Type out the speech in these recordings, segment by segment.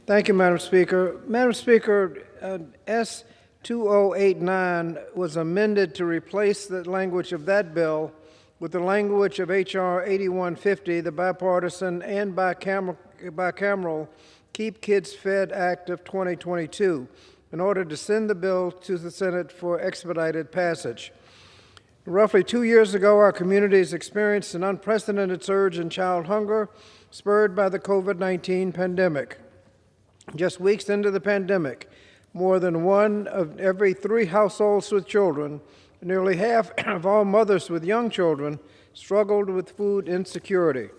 Thank you, Madam Speaker. Madam Speaker, S 2089 was amended to replace the language of that bill with the language of H.R. 8150, the bipartisan and bicameral Keep Kids Fed Act of 2022, in order to send the bill to the Senate for expedited passage. Roughly 2 years ago, our communities experienced an unprecedented surge in child hunger spurred by the COVID-19 pandemic. Just weeks into the pandemic, more than 1 of every 3 households with children, nearly half of all mothers with young children, struggled with food insecurity.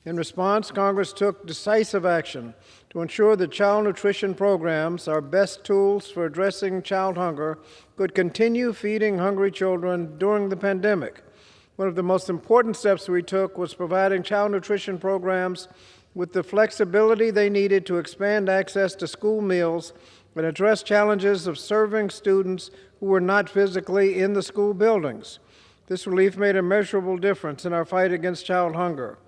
In response, Congress took decisive action to ensure that child nutrition programs, our best tools for addressing child hunger, could continue feeding hungry children during the pandemic. One of the most important steps we took was providing child nutrition programs with the flexibility they needed to expand access to school meals and address challenges of serving students who were not physically in the school buildings. This relief made a measurable difference in our fight against child hunger.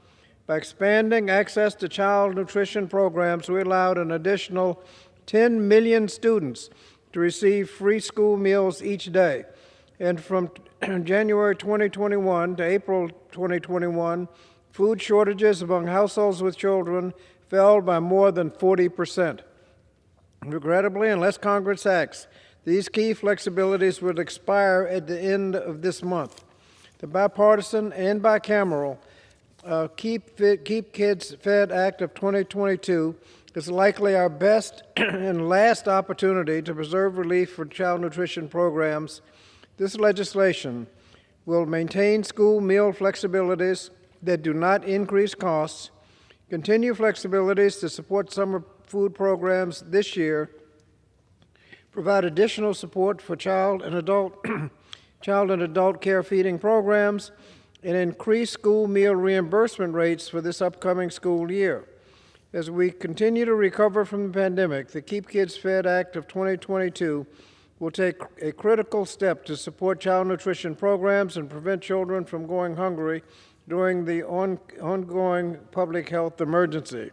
By expanding access to child nutrition programs, we allowed an additional 10 million students to receive free school meals each day. And from January 2021 to April 2021, food shortages among households with children fell by more than 40%. Regrettably, unless Congress acts, these key flexibilities would expire at the end of this month. The bipartisan and bicameral Keep Kids Fed Act of 2022 is likely our best and last opportunity to preserve relief for child nutrition programs. This legislation will maintain school meal flexibilities that do not increase costs, continue flexibilities to support summer food programs this year, provide additional support for child and adult care feeding programs, and increase school meal reimbursement rates for this upcoming school year. As we continue to recover from the pandemic, the Keep Kids Fed Act of 2022 will take a critical step to support child nutrition programs and prevent children from going hungry during the ongoing public health emergency.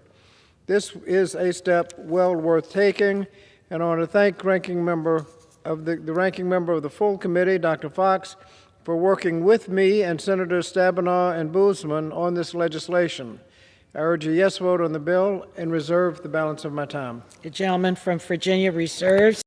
This is a step well worth taking, and I want to thank the ranking member of the full committee, Dr. Fox, for working with me and Senators Stabenow and Boozman on this legislation. I urge a yes vote on the bill and reserve the balance of my time. The gentleman from Virginia reserves.